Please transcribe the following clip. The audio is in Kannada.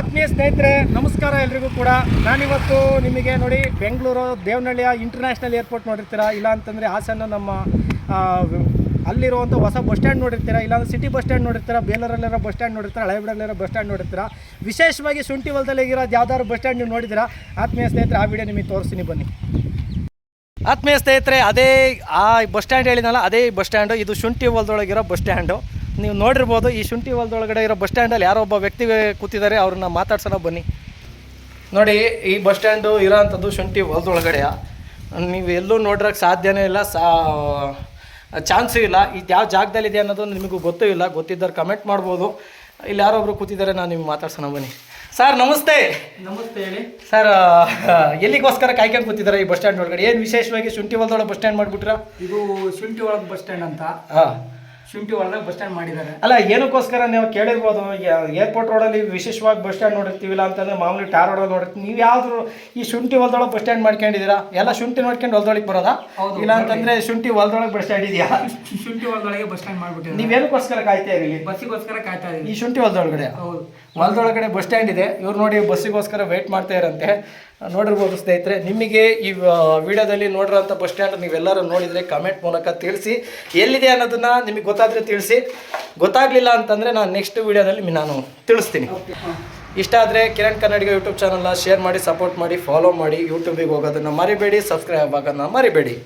ಆತ್ಮೀಯ ಸ್ನೇಹಿತರೆ ನಮಸ್ಕಾರ ಎಲ್ರಿಗೂ ಕೂಡ. ನಾನಿವತ್ತು ನಿಮಗೆ ನೋಡಿ ಬೆಂಗಳೂರು ದೇವನಹಳ್ಳಿಯ ಇಂಟರ್ನ್ಯಾಷನಲ್ ಏರ್ಪೋರ್ಟ್ ನೋಡಿರ್ತೀರಾ, ಇಲ್ಲ ಅಂತಂದರೆ ಹಾಸನ ನಮ್ಮ ಅಲ್ಲಿರುವಂಥ ಹೊಸ ಬಸ್ ಸ್ಟ್ಯಾಂಡ್ ನೋಡಿರ್ತೀರಾ, ಇಲ್ಲಾಂದ್ರೆ ಸಿಟಿ ಬಸ್ ಸ್ಟ್ಯಾಂಡ್ ನೋಡಿರ್ತೀರಾ, ಬೇಲೂರಲ್ಲಿರೋ ಬಸ್ ಸ್ಟ್ಯಾಂಡ್ ನೋಡಿರ್ತೀರಾ, ಹಳೆಬೀಡಲ್ಲಿರೋ ಬಸ್ ಸ್ಟ್ಯಾಂಡ್ ನೋಡಿರ್ತೀರಾ. ವಿಶೇಷವಾಗಿ ಶುಂಠಿ ಹೊಲದಲ್ಲಿ ಇರೋದು ಯಾವ್ದಾದ್ರು ಬಸ್ ಸ್ಟ್ಯಾಂಡ್ ನೀವು ನೋಡಿದ್ದೀರಾ? ಆತ್ಮೀಯ ಸ್ನೇಹಿತರೆ, ಆ ವಿಡಿಯೋ ನಿಮಗೆ ತೋರಿಸ್ತೀನಿ ಬನ್ನಿ. ಆತ್ಮೀಯ ಸ್ನೇಹಿತರೆ, ಅದೇ ಆ ಬಸ್ ಸ್ಟ್ಯಾಂಡ್ ಹೇಳಿದ್ನಲ್ಲ, ಅದೇ ಬಸ್ ಸ್ಟ್ಯಾಂಡು. ಇದು ಶುಂಠಿ ಹೊಲದೊಳಗಿರೋ ಬಸ್ ಸ್ಟ್ಯಾಂಡು. ನೀವು ನೋಡಿರ್ಬೋದು, ಈ ಶುಂಠಿ ಹೊಲದೊಳಗಡೆ ಇರೋ ಬಸ್ ಸ್ಟ್ಯಾಂಡಲ್ಲಿ ಯಾರೋ ಒಬ್ಬ ವ್ಯಕ್ತಿ ಕೂತಿದ್ದಾರೆ, ಅವ್ರನ್ನ ಮಾತಾಡ್ಸೋಣ ಬನ್ನಿ. ನೋಡಿ, ಈ ಬಸ್ ಸ್ಟ್ಯಾಂಡು ಇರೋ ಅಂಥದ್ದು ಶುಂಠಿ ಹೊಲದೊಳಗಡೆಯ. ನೀವು ಎಲ್ಲೂ ನೋಡ್ರಕ್ಕೆ ಸಾಧ್ಯನೇ ಇಲ್ಲ, ಚಾನ್ಸು ಇಲ್ಲ. ಇದು ಯಾವ ಜಾಗದಲ್ಲಿದೆ ಅನ್ನೋದು ನಿಮಗೂ ಗೊತ್ತೂ ಇಲ್ಲ. ಗೊತ್ತಿದ್ದಾರೆ ಕಮೆಂಟ್ ಮಾಡ್ಬೋದು. ಇಲ್ಲಿ ಯಾರೊಬ್ರು ಕೂತಿದ್ದಾರೆ, ನಾನು ನಿಮ್ಗೆ ಮಾತಾಡ್ಸೋಣ ಬನ್ನಿ. ಸರ್ ನಮಸ್ತೆ. ನಮಸ್ತೆ, ಹೇಳಿ ಸರ್. ಎಲ್ಲಿಗೋಸ್ಕರ ಕಾಯ್ಕೊಂಡು ಕೂತಿದ್ದಾರೆ ಈ ಬಸ್ ಸ್ಟ್ಯಾಂಡ್ ಒಳಗಡೆ? ಏನು ವಿಶೇಷವಾಗಿ ಶುಂಠಿ ಹೊಲದೊಳಗೆ ಬಸ್ ಸ್ಟ್ಯಾಂಡ್ ಮಾಡಿಬಿಟ್ರಾ? ಇದು ಶುಂಠಿ ಒಳಗೆ ಬಸ್ ಸ್ಟ್ಯಾಂಡ್ ಅಂತ. ಶುಂಠಿ ಒಳಗೆ ಬಸ್ ಸ್ಟ್ಯಾಂಡ್ ಮಾಡಿದ್ದಾರೆ. ಅಲ್ಲ, ಏನಕ್ಕೋಸ್ಕರ ನೀವು ಕೇಳಿರ್ಬೋದು. ಏರ್ಪೋರ್ಟ್ ರೋಡಲ್ಲಿ ವಿಶೇಷವಾಗಿ ಬಸ್ ಸ್ಟ್ಯಾಂಡ್ ನೋಡಿರ್ತೀವಿಲ್ಲ ಅಂತಂದ್ರೆ ಮಾಮೂಲಿ ಟಾರ್ ರೋಡಲ್ಲಿ ನೋಡಿರ್ತೀವಿ. ನೀವು ಯಾವ್ದು ಈ ಶುಂಠಿ ಹೊಲದೊಳಗೆ ಬಸ್ ಸ್ಟ್ಯಾಂಡ್ ಮಾಡ್ಕೊಂಡಿದ್ದೀರಾ? ಎಲ್ಲ ಶುಂಠಿ ನೋಡ್ಕೊಂಡು ಹೊಲದೊಳಗೆ ಬರೋದಾ? ಇಲ್ಲ ಅಂತಂದ್ರೆ ಶುಂಠಿ ಹೊಲದೊಳಗೆ ಬಸ್ ಸ್ಟ್ಯಾಂಡ್ ಇದೆಯಾ? ಶುಂಠಿ ಹೊಲದೊಳಗೆ ಬಸ್ ಸ್ಟ್ಯಾಂಡ್ ಮಾಡ್ಬಿಟ್ಟಿದ್ದಾರೆ. ನೀವೇನಕ್ಕೋಸ್ಕರ ಕಾಯ್ತಾ ಇರಲಿ? ಬಸ್ಸಿಗೋಸ್ಕರ ಕಾಯ್ತಾ ಇದ್ದೀವಿ. ಈ ಶುಂಠಿ ಹೊಲದೊಳಗಡೆ. ಹೌದು, ಹೊಲದೊಳಗಡೆ ಬಸ್ ಸ್ಟ್ಯಾಂಡ್ ಇದೆ. ಇವ್ರು ನೋಡಿ ಬಸ್ಸಿಗೋಸ್ಕರ ವೇಟ್ ಮಾಡ್ತಾ ಇರಂತೆ. ನೋಡಿರ್ಬೋದು ಸ್ನೇಹಿತರೆ. ನಿಮಗೆ ಈ ವಿಡಿಯೋದಲ್ಲಿ ನೋಡಿರೋಂಥ ಬಸ್ ಸ್ಟ್ಯಾಂಡ್ ನೀವೆಲ್ಲರೂ ನೋಡಿದರೆ ಕಮೆಂಟ್ ಮೂಲಕ ತಿಳಿಸಿ, ಎಲ್ಲಿದೆ ಅನ್ನೋದನ್ನು ನಿಮಗೆ ಗೊತ್ತಾದರೆ ತಿಳಿಸಿ. ಗೊತ್ತಾಗಲಿಲ್ಲ ಅಂತಂದರೆ ನಾನು ನೆಕ್ಸ್ಟ್ ವಿಡಿಯೋದಲ್ಲಿ ನಾನು ತಿಳಿಸ್ತೀನಿ. ಇಷ್ಟ ಆದರೆ ಕಿರಣ್ ಕನ್ನಡಿಗ ಯೂಟ್ಯೂಬ್ ಚಾನಲ್ನ ಶೇರ್ ಮಾಡಿ, ಸಪೋರ್ಟ್ ಮಾಡಿ, ಫಾಲೋ ಮಾಡಿ. ಯೂಟ್ಯೂಬಿಗೆ ಹೋಗೋದನ್ನು ಮರಿಬೇಡಿ, ಸಬ್ಸ್ಕ್ರೈಬ್ ಆಗೋದನ್ನು ಮರಿಬೇಡಿ.